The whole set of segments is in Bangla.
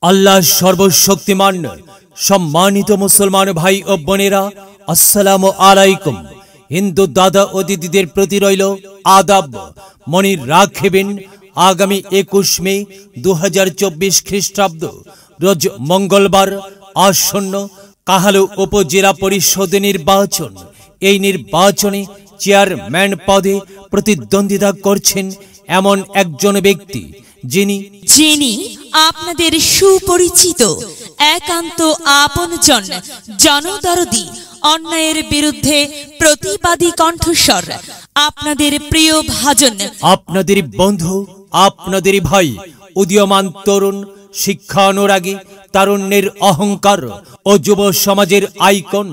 আল্লাহ সর্বশক্তিমান। সম্মানিত মুসলমান ভাই ও বোনেরা, আসসালামু আলাইকুম। হিন্দু দাদা ও দিদিদের প্রতি রইল আদাব। মনে রাখবেন, আগামী 21 মে 2024 খ্রিস্টাব্দ রোজ মঙ্গলবার আসন্ন কাহালু উপজেলা পরিষদ নির্বাচন। এই নির্বাচনে চেয়ারম্যান পদে প্রতিদ্বন্দ্বিতা করছেন এমন একজন ব্যক্তি যিনি আপনাদের সুপরিচিত, একান্ত আপনজন, জনদরদি, অন্যায়ের বিরুদ্ধে প্রতিবাদী কণ্ঠস্বর, আপনাদের প্রিয় ভাজন, আপনাদের বন্ধু, আপনাদের ভাই, উদীয়মান তরুণ, শিক্ষানুরাগী, তারুণ্যের অহংকার ও যুব সমাজের আইকন,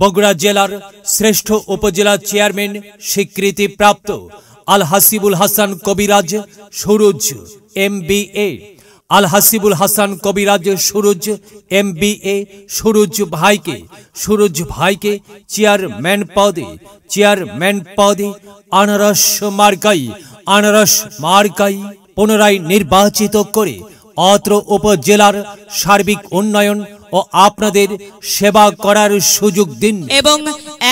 বগুড়া জেলার শ্রেষ্ঠ উপজেলা চেয়ারম্যান স্বীকৃতিপ্রাপ্ত আল হাসিবুল হাসান কবিরাজ সুরুজ MBA। আল হাসিবুল হাসান কবিরাজ সুরুজ MBA সুরুজ ভাইকে চেয়ারম্যান পদে আনারস মার্কাই পুনরায় নির্বাচিত করে অত্র উপজেলার সার্বিক উন্নয়ন ও আপনাদের সেবা করার সুযোগ দিন এবং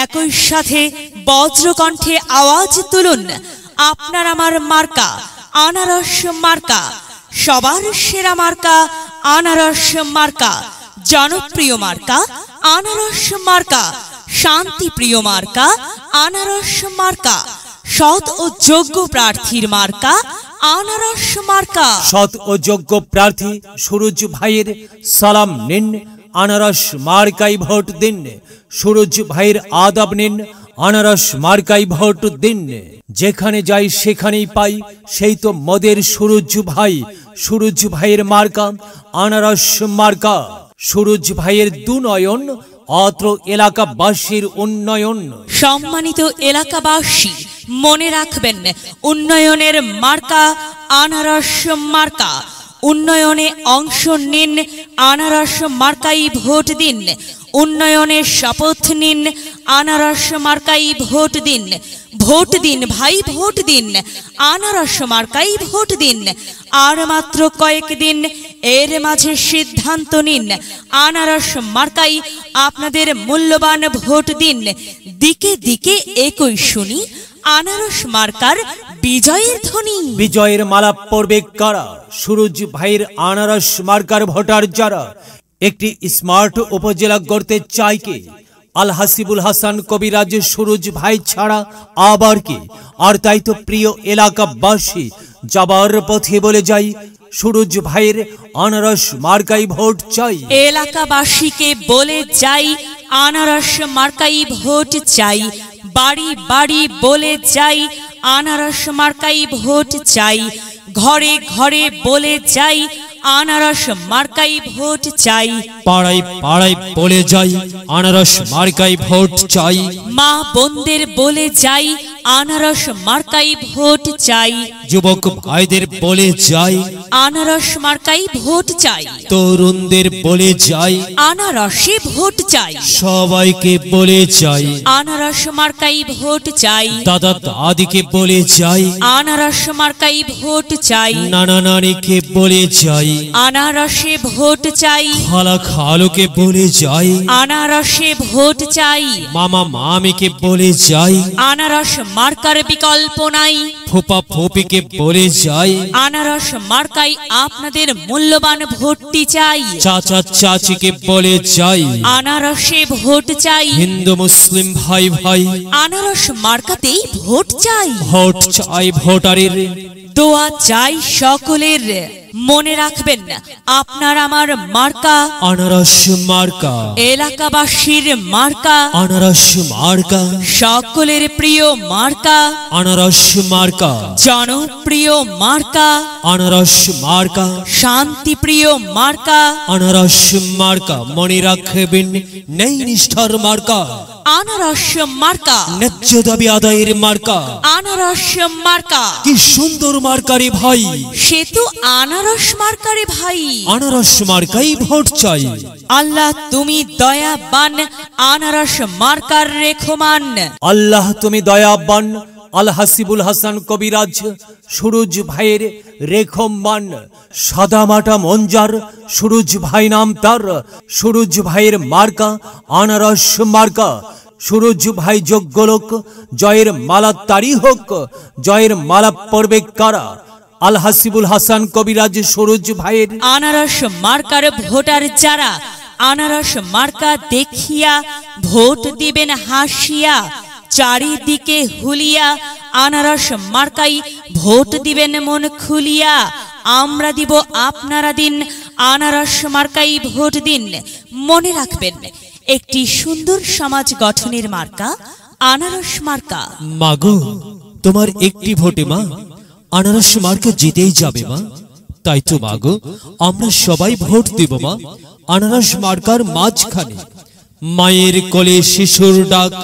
একই সাথে বজ্রকণ্ঠে আওয়াজ তুলুন, আপনার আমার মার্কা আনারস মার্কা, সবার সেরা মার্কা আনারস মার্কা, জনপ্রিয় মার্কা আনারস মার্কা, শান্তিপ্রিয় মার্কা আনারস মার্কা, সৎ ও যোগ্য প্রার্থীর মার্কা আনারস মার্কা। সৎ ও যোগ্য প্রার্থী সুরুজ ভাইয়ের সালাম নিন, আনারস মার্কাই ভোট দিন। সুরুজ ভাইয়ের আদাব নিন, আনারস মার্কাই ভোট দিন। যেখানে যাই সেখানেই পাই সেই তো মদের সুরুজ ভাইয়ের মার্কা আনারস মার্কা। সুরুজ ভাইয়ের দুনয়ন, অত্র এলাকাবাসীর উন্নয়ন। সম্মানিত এলাকাবাসী, মনে রাখবেন, উন্নয়নের মার্কা আনারস মার্কা। উন্নয়নে অংশ নিন, আনারস মার্কাই ভোট দিন। উন্নয়নের শপথ নিন, আনারস মার্কাই ভোট দিন। ভোট দিন ভাই, ভোট দিন, আনারস মার্কাই ভোট দিন। আর মাত্র কয়েকদিন, এর মাঝে সিদ্ধান্ত নিন, আনারস মার্কাই আপনাদের মূল্যবান ভোট দিন। দিকে দিকে একই শুনি, আনারস মার্কার বিজয়ের ধ্বনি। বিজয়ের মালা পড়বে কারা? সুরুজ ভাইয়ের আনারস মার্কার ভোটার যারা। একটি স্মার্ট উপজেলা গড়তে চায় কে? আল হাসিবুল হাসান কবিরাজ সুরুজ ভাই ছাড়া আবার কে? আর তাই তো প্রিয় এলাকাবাসী, যাবার পথে বলে যাই, সুরুজ ভাইয়ের আনারস মার্কাই ভোট চাই। এলাকাবাসীকে বলে যাই, আনারস মার্কাই ভোট চাই। বাড়ি বাড়ি বলে যাই, আনারস মার্কাই ভোট চাই। ঘরে ঘরে বলে যাই, আনারস মার্কাই ভোট চাই। পাড়ায় পাড়ায় বলে যাই, আনারস মার্কাই ভোট চাই। মা বোনদের বলে যাই, আনারস মার্কাই ভোট চাই। যুবক ভাইদের বলে যাই, আনারস মার্কাই ভোট চাই। তরুণদের বলে যাই, আনারসে ভোট চাই। সবাইকে বলে যাই, আনারস মার্কাই ভোট চাই। দাদা দাদিকে বলে যাই, আনারস মার্কাই ভোট চাই। নানা নানিকে বলে যাই, আনারসে ভোট চাই। খালা খালুকে বলে যাই, আনারসে ভোট চাই। মামা মামিকে বলে যাই, আনারস মার্কার বিকল্প নাই। ফুপা ফুপিকে বলে যাই, আনারস মার্কাই আপনাদের মূল্যবান ভোটটি চাই। চাচা চাচিকে বলে যাই, আনারসে ভোট চাই। হিন্দু মুসলিম ভাই ভাই, আনারস মার্কাতেই ভোট চাই। ভোট চাই ভোটারের, দোয়া চাই সকলের। মনে রাখবেন, আপনার আমার মার্কা আনারস মার্কা। এলাকাবাসীর মার্কা আনারস মার্কা। সকলের প্রিয় মার্কা আনারস মার্কা। জনপ্রিয় মার্কা আনারস মার্কা। শান্তিপ্রিয় মার্কা আনারস মার্কা। মনে রাখবেন, নেই নিষ্ঠার মার্কা আনারস মার্কা। ন্যায্য দাবি আদায়ের মার্কা আনারস মার্কা। কি সুন্দর মার্কারে ভাই, সে তো আনারস মার্কারে ভাই। আনারস মার্কাই ভোট চাই। আল্লাহ তুমি দয়াবান, আনারস মার্কার রেখমান। আল্লাহ তুমি দয়াবান, আল হাসিবুল হাসান কবিরাজ, সুরজ ভাইয়ের রেখমান, সাদামাটা মঞ্জার সুরজ ভাই নাম তার। সুরজ ভাইয়ের মার্কা আনারস মার্কা। সুরজ ভাই যোগ্য লোক, জয়ের মালা তারি হোক। জয়ের মালা পড়বে কারা? আল হাসিবুল হাসান কবিরাজ সুরজ ভাইয়ের। আনারস মার্কার ভোটার যারা, আনারস মার্কা দেখিয়া ভোট দিবেন হাসিয়া। চারিদিকে হুলিয়া আনারস মার্কাই ভোট দিবেন মন খুলিয়া। আমরা দিব আপনারা দিন, আনারস মার্কাই ভোট দিন। মনে রাখবেন, একটি সুন্দর সমাজ গঠনের মার্কা আনারস মার্কা। মাগো, তোমার একটি ভোটে মা আনারস মার্কা জিতেই যাবে মা। তাই তো মাগো, আমরা সবাই ভোট দেব মা আনারস মার্কার মাঝখানে। মায়ের কোলে শিশুর ডাক,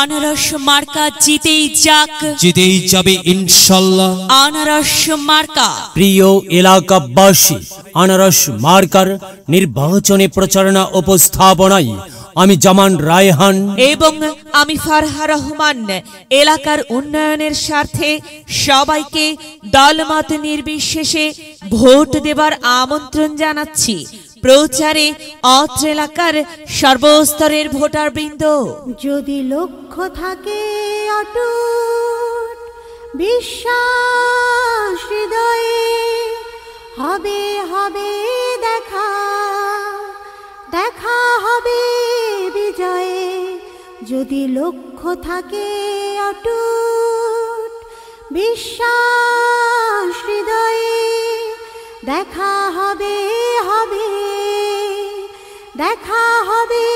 আনারস মার্কা জিতেই যাক, জিতেই যাবে ইনশাল্লাহ আনারস মার্কা। প্রিয় এলাকাবাসী, আনারস মার্কার নির্বাচনী প্রচারণা উপস্থাপনায় আমি জামান রায়হান এবং আমি ফারহা রহমান এলাকার উন্নয়নের স্বার্থে সবাইকে দলমত নির্বিশেষে ভোট দেবার আমন্ত্রণ জানাচ্ছি। প্রচারে অত্র এলাকার সর্বস্তরের ভোটারবৃন্দ। যদি লক্ষ্য থাকে অটুট বিশ্বাস হৃদয়ে, হবে হবে দেখা, দেখা হবে বিজয়ে। যদি লক্ষ্য থাকে অটুট বিশ্বাস হৃদয়ে, দেখা হবে হবে, দেখা হবে